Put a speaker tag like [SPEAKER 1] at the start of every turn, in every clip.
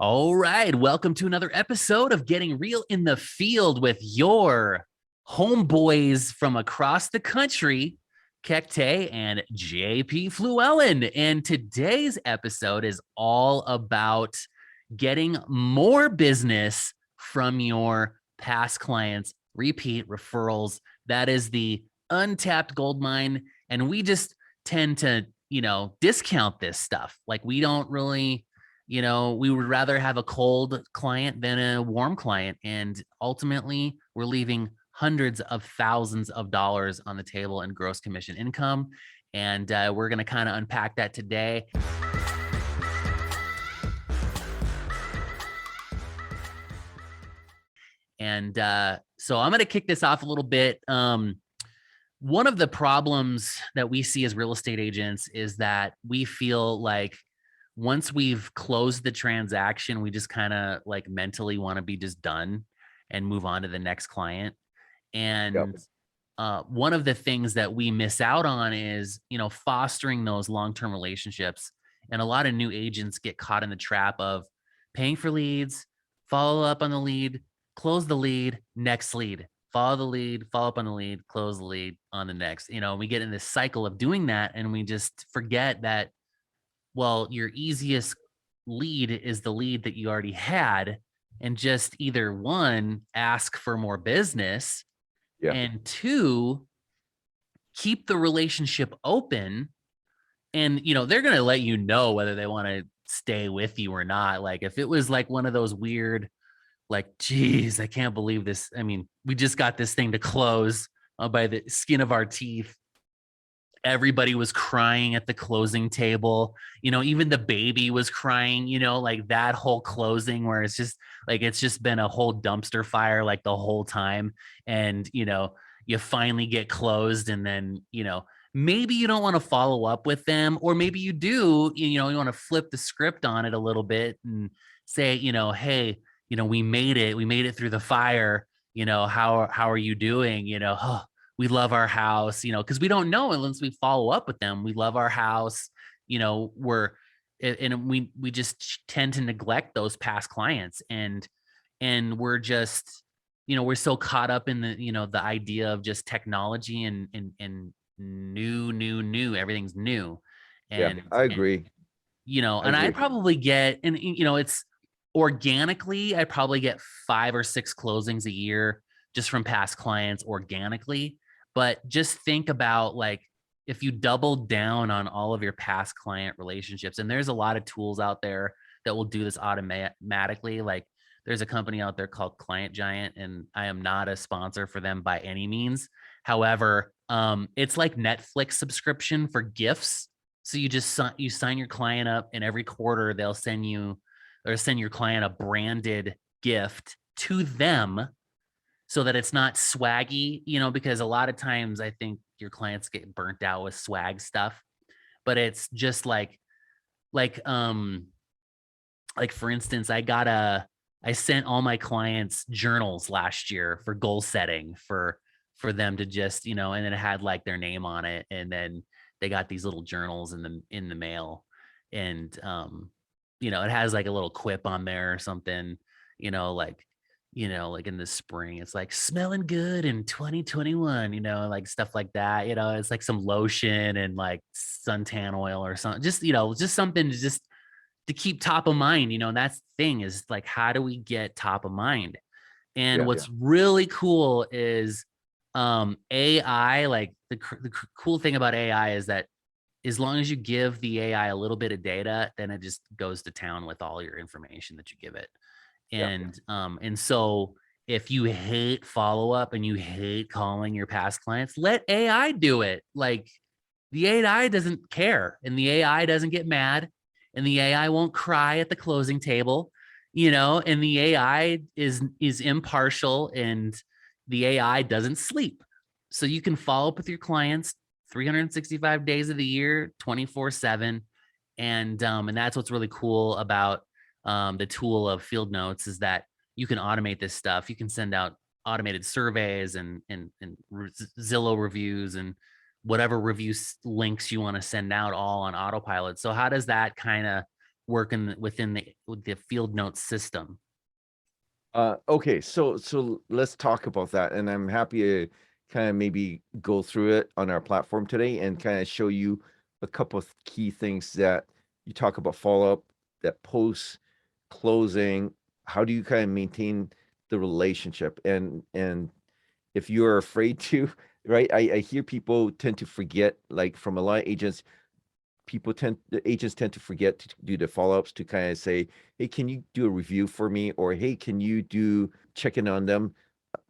[SPEAKER 1] All right. Welcome to another episode of Getting Real in the Field with your homeboys from across the country, Kekte and JP Fluellen. And today's episode is all about getting more business from your past clients, repeat referrals. That is the untapped gold mine. And we just tend to, discount this stuff. Like we don't really we would rather have a cold client than a warm client. And ultimately, we're leaving hundreds of thousands of dollars on the table in gross commission income. And we're going to kind of unpack that today. And so I'm going to kick this off a little bit. One of the problems that we see as real estate agents is that we feel like once we've closed the transaction, we just kind of like mentally want to be just done and move on to the next client. And one of the things that we miss out on is, fostering those long-term relationships. And a lot of new agents get caught in the trap of paying for leads, follow up on the lead, close the lead, next lead, follow the lead, follow up on the lead, close the lead on the next. We get in this cycle of doing that, and we just forget that, well, your easiest lead is the lead that you already had, and just either one, ask for more business, and two, keep the relationship open. And, they're going to let you know whether they want to stay with you or not. Like if it was like one of those weird, like, geez, I can't believe this. I mean, we just got this thing to close by the skin of our teeth. Everybody was crying at the closing table, even the baby was crying, like that whole closing where it's just been a whole dumpster fire like the whole time. And, you finally get closed, and then, maybe you don't want to follow up with them, or maybe you do, you want to flip the script on it a little bit and say, hey, we made it through the fire. How are you doing? Oh, we love our house, because we don't know unless we follow up with them. We love our house, we just tend to neglect those past clients, and we're just, we're so caught up in the idea of just technology and new, everything's new. And
[SPEAKER 2] I agree.
[SPEAKER 1] And I probably get, and it's organically, I probably get 5 or 6 closings a year just from past clients organically. But just think about, like, if you double down on all of your past client relationships, and there's a lot of tools out there that will do this automatically. Like there's a company out there called Client Giant, and I am not a sponsor for them by any means. However, it's like Netflix subscription for gifts. So you sign your client up, and every quarter they'll send your client a branded gift to them, so that it's not swaggy, because a lot of times I think your clients get burnt out with swag stuff. But it's just like for instance, I sent all my clients journals last year for goal setting for them to just, and then it had like their name on it, and then they got these little journals in the mail. And it has like a little quip on there or something, like like in the spring, it's like smelling good in 2021, like stuff like that. It's like some lotion and like suntan oil or something, just something to keep top of mind, and that's the thing, is like, how do we get top of mind? And what's really cool is AI. Like the cool thing about AI is that as long as you give the AI a little bit of data, then it just goes to town with all your information that you give it. And so if you hate follow up and you hate calling your past clients, let AI do it. Like the AI doesn't care, and the AI doesn't get mad, and the AI won't cry at the closing table, and the AI is impartial, and the AI doesn't sleep. So you can follow up with your clients 365 days of the year, 24/7. And that's what's really cool about the tool of Fieldnotes, is that you can automate this stuff. You can send out automated surveys and Zillow reviews and whatever review links you want to send out, all on autopilot. So how does that kind of work within the Fieldnotes system?
[SPEAKER 2] Okay, so let's talk about that, and I'm happy to kind of maybe go through it on our platform today and kind of show you a couple of key things that you talk about follow-up, that post closing, how do you kind of maintain the relationship? And if you're afraid to, right? I hear people tend to forget, like from a lot of agents, the agents tend to forget to do the follow-ups to kind of say, hey, can you do a review for me? Or hey, can you do check in on them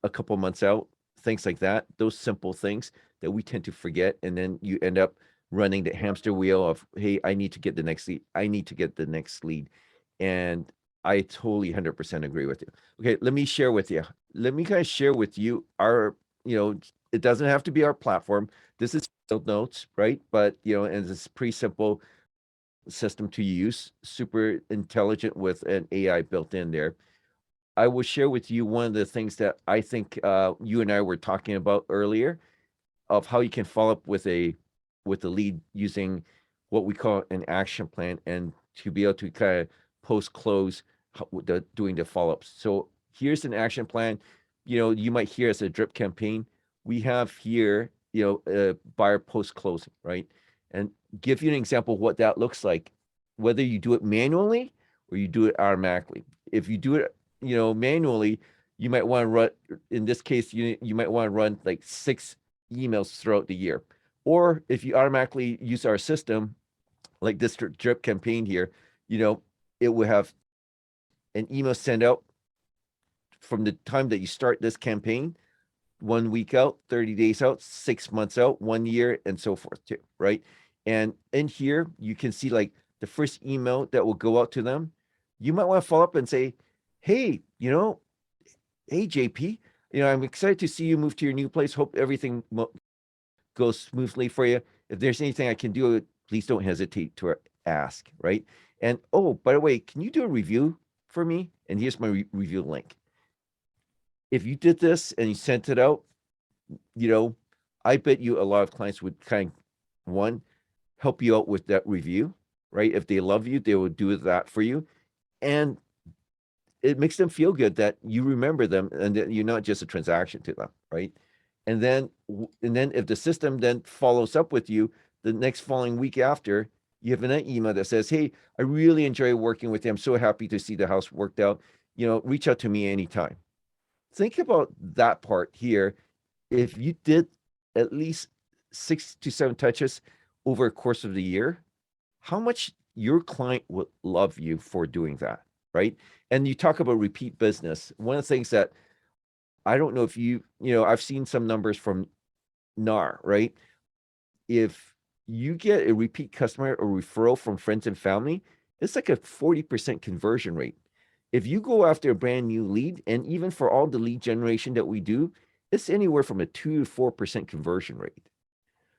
[SPEAKER 2] a couple months out? Things like that. Those simple things that we tend to forget. And then you end up running the hamster wheel of, hey, I need to get the next lead. I need to get the next lead. And I totally 100% agree with you. Okay, let me share with you. Let me kind of share with you our, it doesn't have to be our platform. This is Field Notes, right? But, and it's pretty simple system to use, super intelligent with an AI built in there. I will share with you one of the things that I think you and I were talking about earlier of how you can follow up with a lead using what we call an action plan and to be able to kind of post close doing the follow-ups. So here's an action plan. You might hear as a drip campaign. We have here, buyer post closing, right? And give you an example of what that looks like, whether you do it manually or you do it automatically. If you do it, manually, you might want to run, in this case, you might want to run like 6 emails throughout the year. Or if you automatically use our system, like this drip campaign here, it will have an email sent out from the time that you start this campaign, 1 week out, 30 days out, 6 months out, 1 year, and so forth too, right? And in here, you can see like the first email that will go out to them. You might want to follow up and say, hey, hey, JP, I'm excited to see you move to your new place. Hope everything goes smoothly for you. If there's anything I can do, please don't hesitate to ask, right? And oh, by the way, can you do a review for me? And here's my review link. If you did this and you sent it out, I bet you a lot of clients would one, help you out with that review, right? If they love you, they will do that for you. And it makes them feel good that you remember them and that you're not just a transaction to them, right? And then if the system then follows up with you the next following week after, you have an email that says, hey, I really enjoy working with you. I'm so happy to see the house worked out. Reach out to me anytime. Think about that part here. If you did at least 6 to 7 touches over a course of the year, how much your client would love you for doing that, right? And you talk about repeat business. One of the things that I don't know if I've seen some numbers from NAR, right? If you get a repeat customer or referral from friends and family, it's like a 40% conversion rate. If you go after a brand new lead, and even for all the lead generation that we do, it's anywhere from a 2 to 4% conversion rate.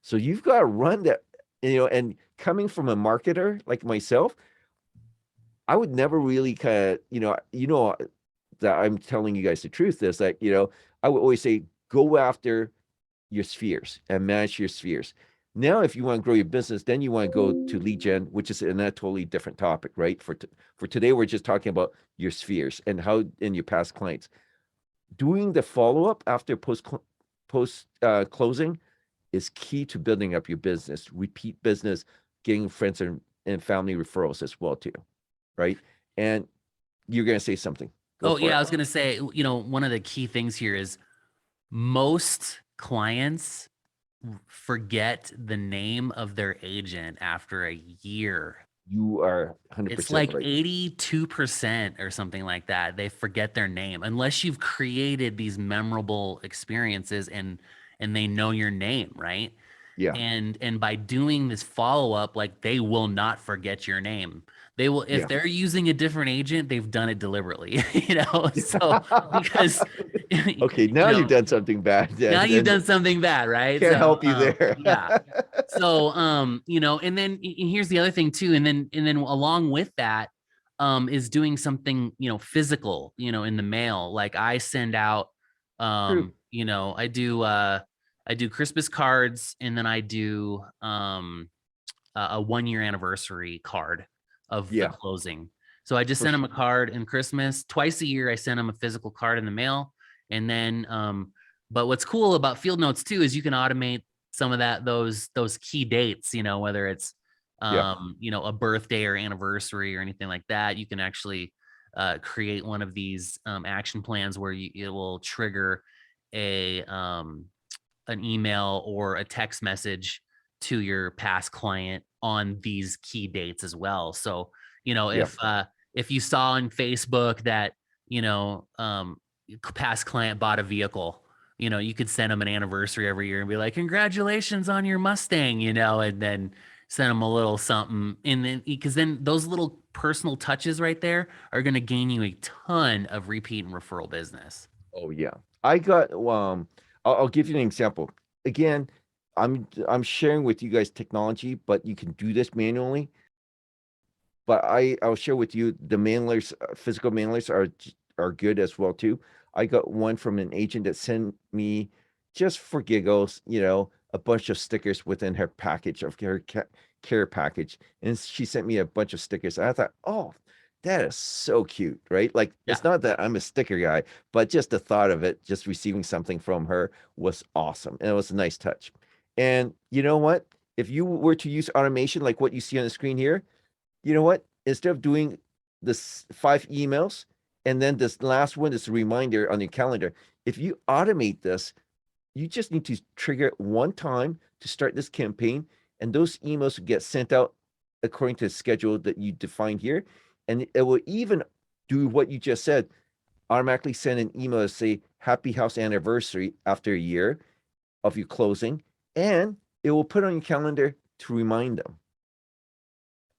[SPEAKER 2] So you've got to run that, and coming from a marketer like myself, I would never really kind of, that I'm telling you guys the truth is that, I would always say, go after your spheres and manage your spheres. Now, if you want to grow your business, then you want to go to lead gen, which is a totally different topic, right? For today, we're just talking about your spheres and how in your past clients. Doing the follow-up after post closing is key to building up your business, repeat business, getting friends and family referrals as well too, right? And you're going to say something. Go
[SPEAKER 1] Oh
[SPEAKER 2] for
[SPEAKER 1] yeah, I
[SPEAKER 2] it.
[SPEAKER 1] was gonna say, one of the key things here is most clients forget the name of their agent after a year.
[SPEAKER 2] You are
[SPEAKER 1] It's
[SPEAKER 2] 100%
[SPEAKER 1] like
[SPEAKER 2] right.
[SPEAKER 1] 82% or something like that. They forget their name unless you've created these memorable experiences and they know your name, right?
[SPEAKER 2] Yeah.
[SPEAKER 1] And by doing this follow up, like they will not forget your name. They will, if
[SPEAKER 2] Yeah.
[SPEAKER 1] they're using a different agent, they've done it deliberately, so because
[SPEAKER 2] Okay,
[SPEAKER 1] you
[SPEAKER 2] now you've
[SPEAKER 1] know
[SPEAKER 2] done something bad.
[SPEAKER 1] now you've
[SPEAKER 2] And
[SPEAKER 1] done something bad, right?
[SPEAKER 2] can't
[SPEAKER 1] So
[SPEAKER 2] help you there.
[SPEAKER 1] yeah. So and then here's the other thing too, and then along with that, is doing something, physical, in the mail. Like I send out,
[SPEAKER 2] True.
[SPEAKER 1] I do Christmas cards, and then I do a 1 year anniversary card. of the
[SPEAKER 2] Yeah,
[SPEAKER 1] closing. So I just
[SPEAKER 2] for
[SPEAKER 1] sent them
[SPEAKER 2] sure.
[SPEAKER 1] a card in Christmas. Twice a year, I send them a physical card in the mail. And then, but what's cool about Field Notes too is you can automate some of those key dates, whether it's
[SPEAKER 2] Yeah,
[SPEAKER 1] a birthday or anniversary or anything like that. You can actually create one of these action plans where it will trigger a an email or a text message to your past client on these key dates as well. So,
[SPEAKER 2] yeah.
[SPEAKER 1] if you saw on Facebook that, past client bought a vehicle, you could send them an anniversary every year and be like, congratulations on your Mustang, and then send them a little something. And then, because then those little personal touches right there are going to gain you a ton of repeat and referral business.
[SPEAKER 2] Oh yeah. I got I'll give you an example. Again, I'm sharing with you guys technology, but you can do this manually. But I'll share with you the mailers, physical mailers are good as well too. I got one from an agent that sent me just for giggles, a bunch of stickers within her package of her care package, and she sent me a bunch of stickers. And I thought, oh, that is so cute, right? Like
[SPEAKER 1] Yeah.
[SPEAKER 2] it's not that I'm a sticker guy, but just the thought of it, just receiving something from her was awesome, and it was a nice touch. And you know what? If you were to use automation like what you see on the screen here, you know what? Instead of doing this 5 emails and then this last one is a reminder on your calendar, if you automate this, you just need to trigger it one time to start this campaign, and those emails will get sent out according to the schedule that you define here. And it will even do what you just said, automatically send an email to say happy house anniversary after a year of your closing, and it will put on your calendar to remind them.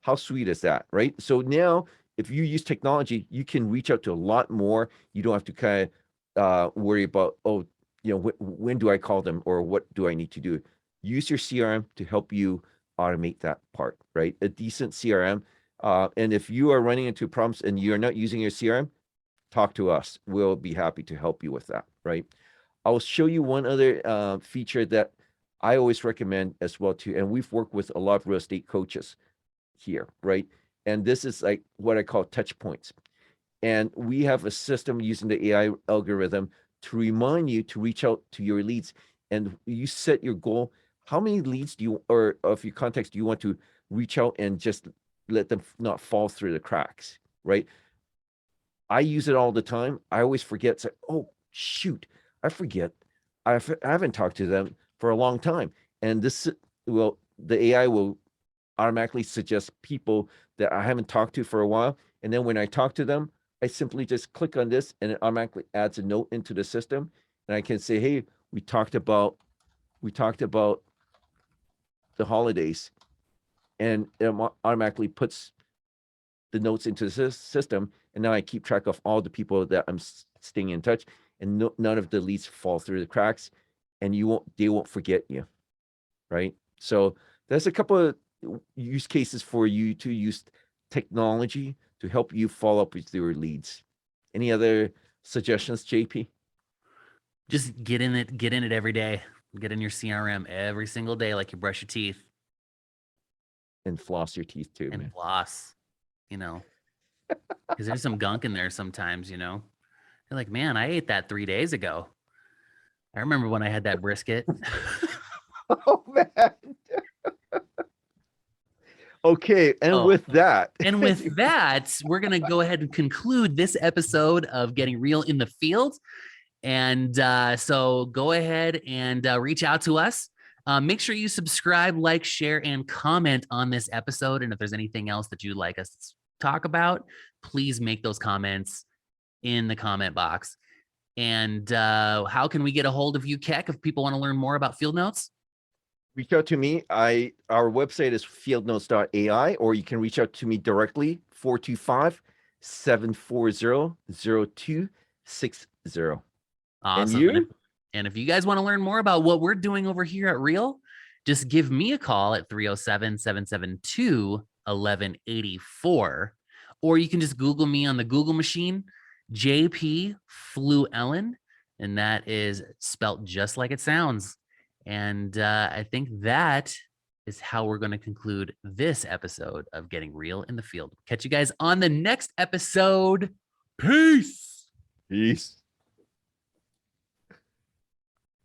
[SPEAKER 2] How sweet is that, right? So now, if you use technology, you can reach out to a lot more. You don't have to kind of worry about, oh, when do I call them or what do I need to do? Use your CRM to help you automate that part, right? A decent CRM. And if you are running into problems and you're not using your CRM, talk to us. We'll be happy to help you with that, right? I'll show you one other feature that I always recommend as well too. And we've worked with a lot of real estate coaches here, right? And this is like what I call touch points. And we have a system using the AI algorithm to remind you to reach out to your leads. And you set your goal. How many leads do you, or of your contacts, do you want to reach out and just let them not fall through the cracks, right? I use it all the time. I always forget. It's like, oh, shoot, I forget. I haven't talked to them for a long time. And the AI will automatically suggest people that I haven't talked to for a while. And then when I talk to them, I simply just click on this and it automatically adds a note into the system. And I can say, hey, we talked about the holidays, and it automatically puts the notes into the system. And now I keep track of all the people that I'm staying in touch, and none of the leads fall through the cracks, and they won't forget you, right? So there's a couple of use cases for you to use technology to help you follow up with your leads. Any other suggestions, JP?
[SPEAKER 1] Just get in it every day. Get in your CRM every single day, like you brush your teeth
[SPEAKER 2] And floss your teeth too,
[SPEAKER 1] and
[SPEAKER 2] man.
[SPEAKER 1] floss, because there's some gunk in there sometimes, You're like, man, I ate that 3 days ago. I remember when I had that brisket.
[SPEAKER 2] Oh man. Okay, and
[SPEAKER 1] Oh,
[SPEAKER 2] with that,
[SPEAKER 1] and with that, we're going to go ahead and conclude this episode of Getting Real in the Field. And so go ahead and reach out to us. Make sure you subscribe, like, share, and comment on this episode. And if there's anything else that you'd like us to talk about, please make those comments in the comment box. And how can we get a hold of you, Keck, if people want to learn more about Field Notes?
[SPEAKER 2] reach out to me. Our website is fieldnotes.ai, or you can reach out to me directly, 425-740-0260. And
[SPEAKER 1] Awesome.
[SPEAKER 2] you?
[SPEAKER 1] And if you guys want to learn more about what we're doing over here at Real, just give me a call at 307-772-1184. Or you can just Google me on the Google machine, JP Flew Ellen, and that is spelt just like it sounds. And I think that is how we're going to conclude this episode of Getting Real in the Field. Catch you guys on the next episode. Peace.
[SPEAKER 2] Peace.